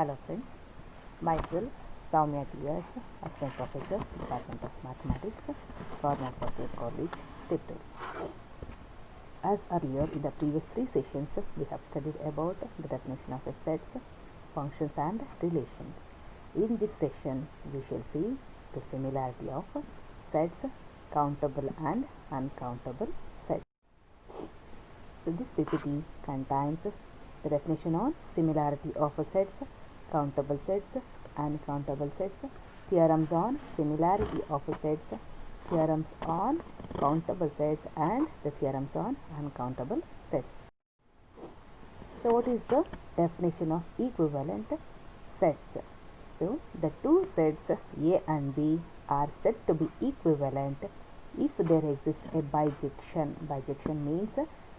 Hello friends, myself Soumya TS, Assistant Professor, Department of Mathematics, Government Postgrad College, Tiptree. As earlier in the previous three sessions, we have studied about the definition of sets, functions and relations. In this session, we shall see the similarity of sets, countable and uncountable sets. So this PPT contains the definition on similarity of sets, countable sets, uncountable sets, theorems on similarity of sets, theorems on countable sets, and the theorems on uncountable sets. So what is the definition of equivalent sets? So the two sets A and B are said to be equivalent if there exists a bijection. Bijection means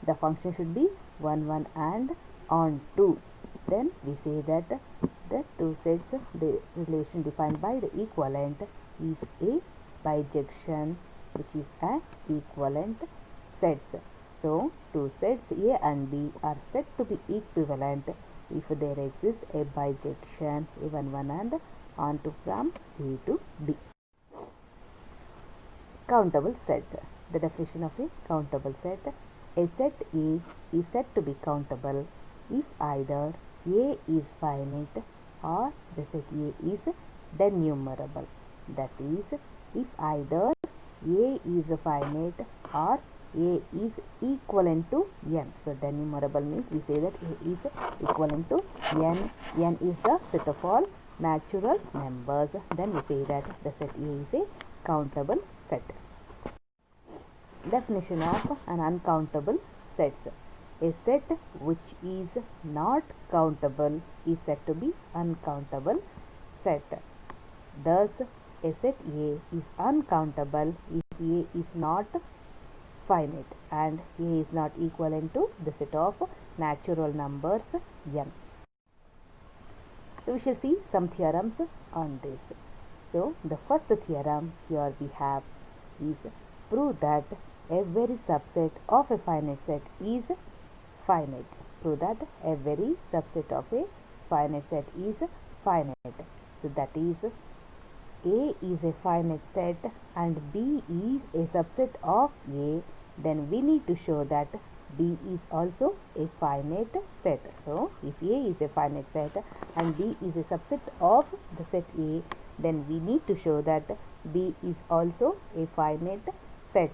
the function should be 1, 1 and on 2. Then we say that the two sets, the relation defined by the equivalent is a bijection, which is an equivalent sets. So two sets A and B are said to be equivalent if there exists a bijection A1, 1 and on 2 from A to B. Countable set. The definition of a countable set. A set A is said to be countable if either A is finite or the set A is denumerable. That is, if either A is finite or A is equivalent to n. So denumerable means we say that A is equivalent to n. N is the set of all natural numbers. Then we say that the set A is a countable set. Definition of an uncountable sets. A set which is not countable is said to be uncountable set. Thus, a set A is uncountable if A is not finite and A is not equivalent to the set of natural numbers n. So we shall see some theorems on this. So the first theorem here we have is prove that every subset of a finite set is finite. Prove that every subset of a finite set is finite. So that is, A is a finite set and B is a subset of A. Then we need to show that B is also a finite set. So if A is a finite set and B is a subset of the set A, then we need to show that B is also a finite set.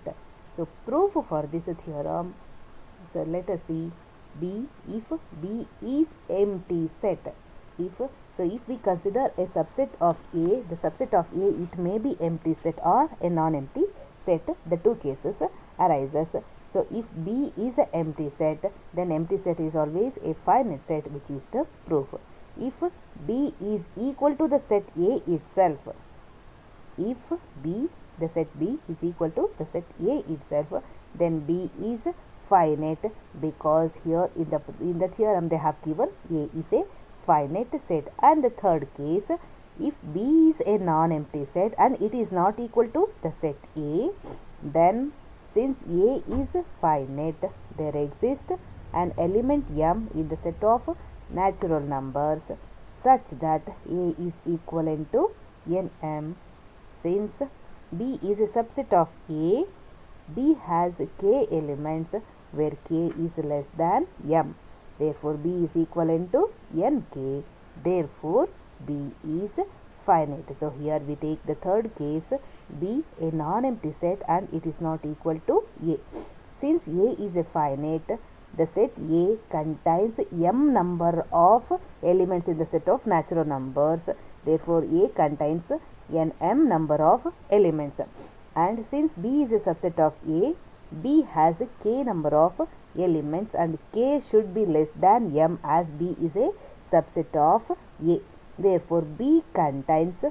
So proof for this theorem. So let us see B. If B is empty set, if we consider a subset of A, the subset of A, it may be empty set or a non-empty set. The two cases arises. So if B is an empty set, then empty set is always a finite set, which is the proof. If B is equal to the set A itself, if B, the set B is equal to the set A itself, then B is finite, because here in the theorem they have given A is a finite set. And the third case, if B is a non-empty set and it is not equal to the set A, then since A is finite, there exists an element m in the set of natural numbers such that A is equivalent to nm. Since B is a subset of A, B has k elements where k is less than m. Therefore, B is equivalent to nk. Therefore, B is finite. So, here we take the third case, B a non-empty set and it is not equal to A. Since A is a finite, the set A contains m number of elements in the set of natural numbers. Therefore, A contains n number of elements. And since B is a subset of A, B has k number of elements and k should be less than m, as B is a subset of A. Therefore, B contains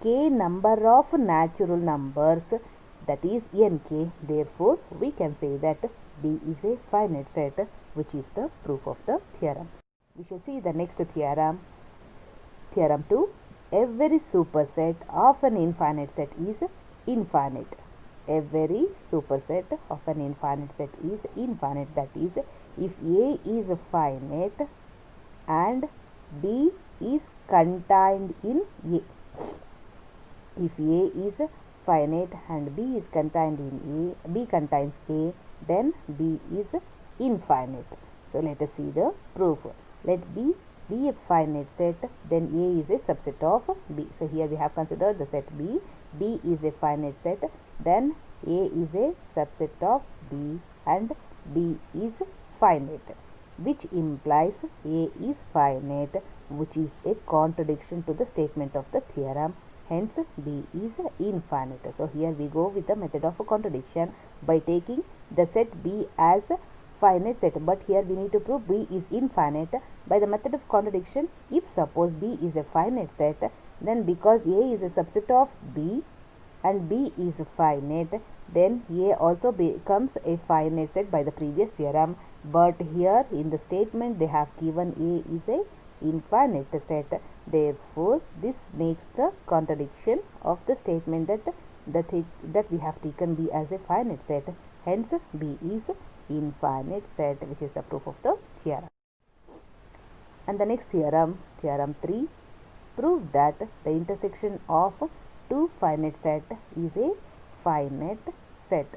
k number of natural numbers, that is nk. Therefore, we can say that B is a finite set, which is the proof of the theorem. We shall see the next theorem. Theorem 2. Every superset of an infinite set is infinite. Every superset of an infinite set is infinite. That is, if A is finite and B is contained in A. If A is finite and B is contained in A, B contains A, then B is infinite. So let us see the proof. Let B be a finite set, then A is a subset of B. So here we have considered the set B. B is a finite set, then A is a subset of B and B is finite, which implies A is finite, which is a contradiction to the statement of the theorem. Hence B is infinite. So here we go with the method of a contradiction by taking the set B as finite set, but here we need to prove B is infinite by the method of contradiction. If suppose B is a finite set, then because A is a subset of B and B is finite, then A also becomes a finite set by the previous theorem. But here in the statement they have given A is a infinite set. Therefore this makes the contradiction of the statement that we have taken B as a finite set. Hence B is infinite set, which is the proof of the theorem. And the next theorem, theorem 3, prove that the intersection of two finite set is a finite set.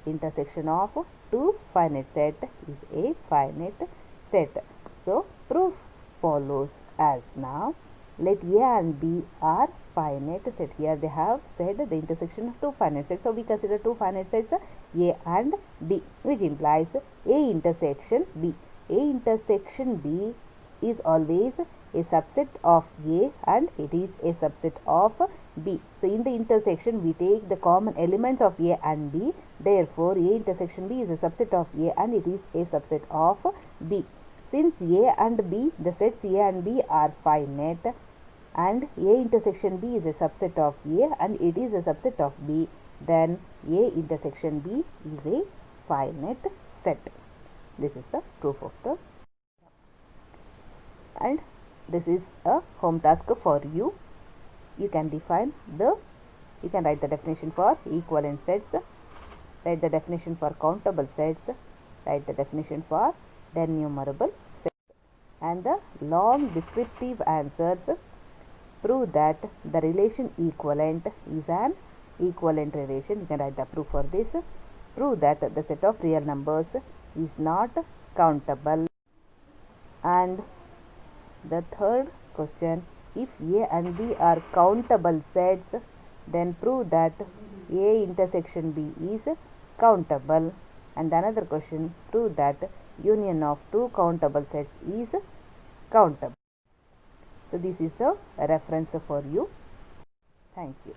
Intersection of two finite set is a finite set. So proof follows as now. Let A and B are finite set. Here they have said the intersection of two finite sets. So we consider two finite sets A and B, which implies A intersection B. A intersection B is always a subset of A and it is a subset of B. So in the intersection we take the common elements of A and B. Therefore A intersection B is a subset of A and it is a subset of B. Since A and B, the sets A and B are finite and A intersection B is a subset of A and it is a subset of B, then A intersection B is a finite set. This is the proof of the, and this is a home task for you. You can write the definition for equivalent sets, write the definition for countable sets, write the definition for enumerable sets, and the long descriptive answers prove that the relation equivalent is an equivalent relation. You can write the proof for this. Prove that the set of real numbers is not countable. And the third question, if A and B are countable sets, then prove that A intersection B is countable. And another question, prove that union of two countable sets is countable. So this is the reference for you. Thank you.